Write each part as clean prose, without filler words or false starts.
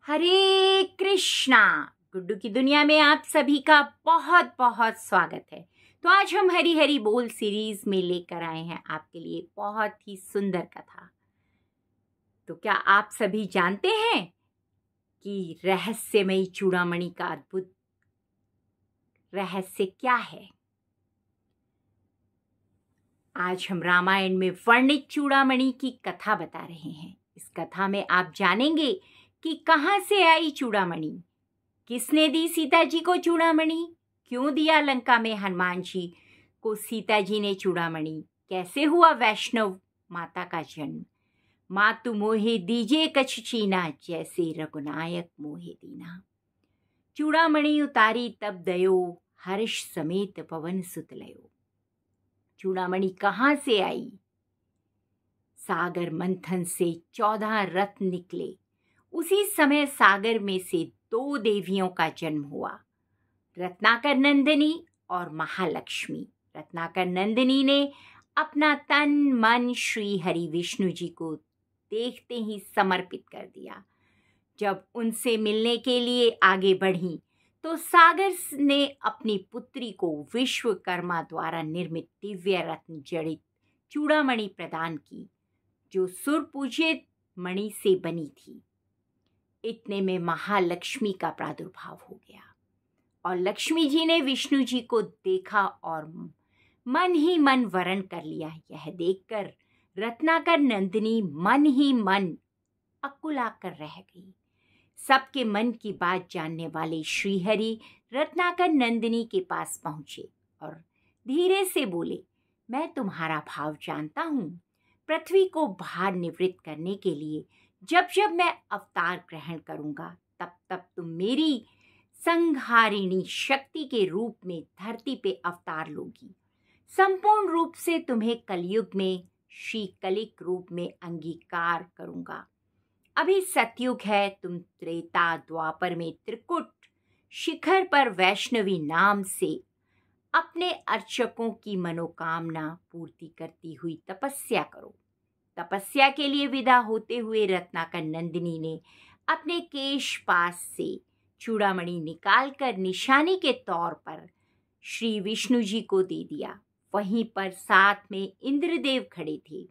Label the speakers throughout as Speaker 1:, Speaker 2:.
Speaker 1: हरे कृष्णा। गुड्डू की दुनिया में आप सभी का बहुत बहुत स्वागत है। तो आज हम हरी हरी बोल सीरीज में लेकर आए हैं आपके लिए बहुत ही सुंदर कथा। तो क्या आप सभी जानते हैं कि रहस्यमयी चूड़ामणि का अद्भुत रहस्य क्या है? आज हम रामायण में वर्णित चूड़ामणि की कथा बता रहे हैं। इस कथा में आप जानेंगे कि कहाँ से आई चूड़ामणि, किसने दी सीता जी को चूड़ामणि, क्यों दिया लंका में हनुमान जी को सीता जी ने चूड़ामणि, कैसे हुआ वैष्णव माता का जन्म, मातु मोहे दीजे कछ चीना, जैसे रघुनायक मोहे दीना। चूड़ामणि उतारी तब दयो, हर्ष समेत पवन सुत लयो। चूड़ामणि कहाँ से आई? सागर मंथन से 14 रत्न निकले। उसी समय सागर में से 2 देवियों का जन्म हुआ, रत्नाकर नंदिनी और महालक्ष्मी। रत्नाकर नंदिनी ने अपना तन मन श्री हरि विष्णु जी को देखते ही समर्पित कर दिया। जब उनसे मिलने के लिए आगे बढ़ी तो सागर ने अपनी पुत्री को विश्वकर्मा द्वारा निर्मित दिव्य रत्न जड़ित चूड़ामणि प्रदान की, जो सुर पूजित मणि से बनी थी। इतने में महालक्ष्मी का प्रादुर्भाव हो गया और लक्ष्मी जी ने विष्णु जी को देखा और मन ही मन वरण कर लिया। यह देखकर रत्नाकर नंदिनी मन ही मन अकुलाकर रह गई। सबके मन की बात जानने वाले श्रीहरि रत्नाकर नंदिनी के पास पहुंचे और धीरे से बोले, मैं तुम्हारा भाव जानता हूँ। पृथ्वी को भार निवृत्त करने के लिए जब जब मैं अवतार ग्रहण करूंगा तब तब तुम मेरी संहारिणी शक्ति के रूप में धरती पे अवतार लोगी। संपूर्ण रूप से तुम्हें कलयुग में श्री कलिक रूप में अंगीकार करूंगा। अभी सतयुग है, तुम त्रेता द्वापर में त्रिकुट शिखर पर वैष्णवी नाम से अपने अर्चकों की मनोकामना पूर्ति करती हुई तपस्या करो। तपस्या के लिए विदा होते हुए रत्नाकर नंदिनी ने अपने केश पास से चूड़ामणि निकालकर निशानी के तौर पर श्री विष्णु जी को दे दिया। वहीं पर साथ में इंद्रदेव खड़े थे।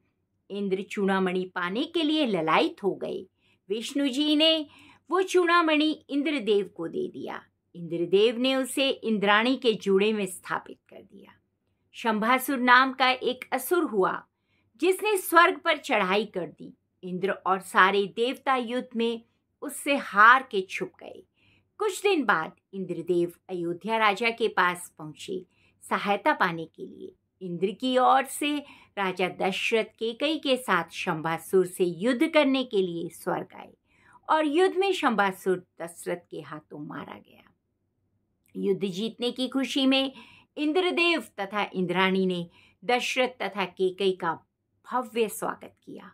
Speaker 1: इंद्र चूड़ामणि पाने के लिए ललायित हो गए। विष्णु जी ने वो चूड़ामणि इंद्रदेव को दे दिया। इंद्रदेव ने उसे इंद्राणी के जूड़े में स्थापित कर दिया। शंभासुर नाम का एक असुर हुआ जिसने स्वर्ग पर चढ़ाई कर दी। इंद्र और सारे देवता युद्ध में उससे हार के छुप गए। कुछ दिन बाद इंद्रदेव अयोध्या राजा के पास पहुंचे सहायता पाने के लिए। इंद्र की ओर से राजा दशरथ केकई के साथ शंभासुर से युद्ध करने के लिए स्वर्ग आए और युद्ध में शंभासुर दशरथ के हाथों मारा गया। युद्ध जीतने की खुशी में इंद्रदेव तथा इंद्राणी ने दशरथ तथा केकई का भव्य स्वागत किया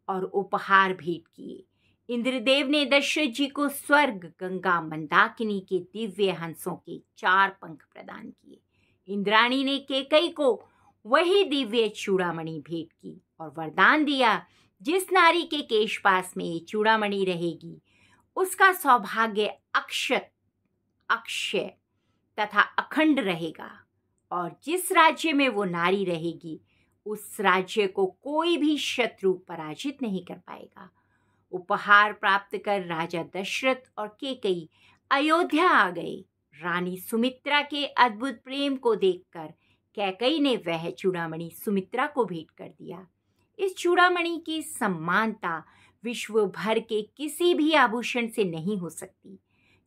Speaker 1: और उपहार भेंट किए। इंद्रदेव ने दशरथ जी को स्वर्ग, गंगा, मंदाकिनी के दिव्य हंसों के 4 पंख प्रदान किए। इंद्राणी ने केकई को वही दिव्य चूड़ामणि भेंट की और वरदान दिया, जिस नारी के केश पास में ये चूड़ामणि रहेगी उसका सौभाग्य अक्षय तथा अखंड रहेगा और जिस राज्य में वो नारी रहेगी उस राज्य को कोई भी शत्रु पराजित नहीं कर पाएगा। उपहार प्राप्त कर राजा दशरथ और केकई अयोध्या आ गए। रानी सुमित्रा के अद्भुत प्रेम को देखकर कैकई ने वह चूड़ामणि सुमित्रा को भेंट कर दिया। इस चूड़ामणि की समानता विश्व भर के किसी भी आभूषण से नहीं हो सकती।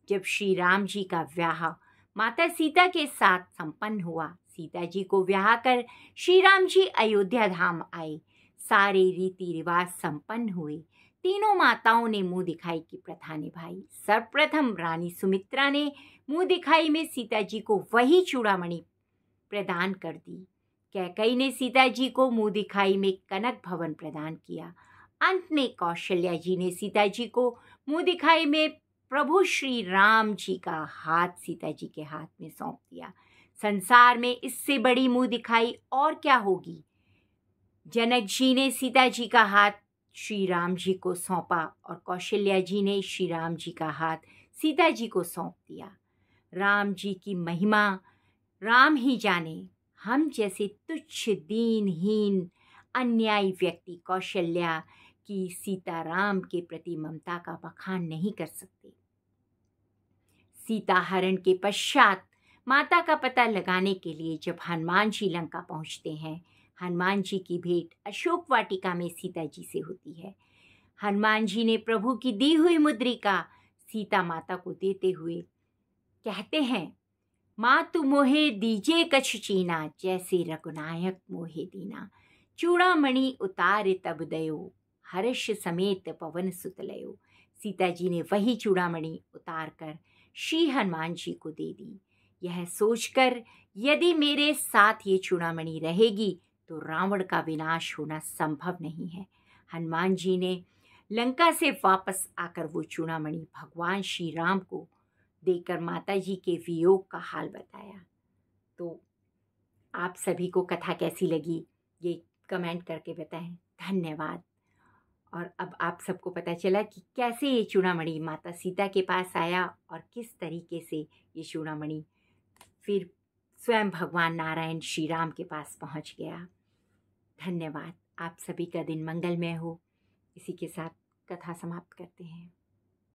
Speaker 1: जब श्री राम जी का ब्याह माता सीता के साथ संपन्न हुआ, सीता जी को ब्याह कर श्री राम जी अयोध्या धाम आए। सारे रीति रिवाज संपन्न हुए। तीनों माताओं ने मुंह दिखाई की प्रथा निभाई। सर्वप्रथम रानी सुमित्रा ने मुंह दिखाई में सीता जी को वही चूड़ामणि प्रदान कर दी। कैकई ने सीता जी को मुंह दिखाई में कनक भवन प्रदान किया। अंत में कौशल्या जी ने सीता जी को मुंह दिखाई में प्रभु श्री राम जी का हाथ सीता जी के हाथ में सौंप दिया। संसार में इससे बड़ी मुंह दिखाई और क्या होगी। जनक जी ने सीता जी का हाथ श्री राम जी को सौंपा और कौशल्या जी ने श्री राम जी का हाथ सीता जी को सौंप दिया। राम जी की महिमा राम ही जाने। हम जैसे तुच्छ दीनहीन अन्यायी व्यक्ति कौशल्या की सीता राम के प्रति ममता का बखान नहीं कर सकते। सीता हरण के पश्चात माता का पता लगाने के लिए जब हनुमान जी लंका पहुंचते हैं, हनुमान जी की भेंट अशोक वाटिका में सीता जी से होती है। हनुमान जी ने प्रभु की दी हुई मुद्रिका सीता माता को देते हुए कहते हैं, माँ तू मोहे दीजे कछ चीना, जैसे रघुनायक मोहे दीना। चूड़ामणि उतार तब दयो, हर्ष समेत पवन सुत लयो। सीता जी ने वही चूड़ामणि उतार कर श्री हनुमान जी को दे दी, यह सोचकर यदि मेरे साथ ये चूड़ामणि रहेगी तो रावण का विनाश होना संभव नहीं है। हनुमान जी ने लंका से वापस आकर वो चूड़ामणि भगवान श्री राम को देकर माता जी के वियोग का हाल बताया। तो आप सभी को कथा कैसी लगी ये कमेंट करके बताएं। धन्यवाद। और अब आप सबको पता चला कि कैसे ये चूड़ामणि माता सीता के पास आया और किस तरीके से ये चूड़ामणि फिर स्वयं भगवान नारायण श्री राम के पास पहुंच गया। धन्यवाद। आप सभी का दिन मंगलमय हो। इसी के साथ कथा समाप्त करते हैं।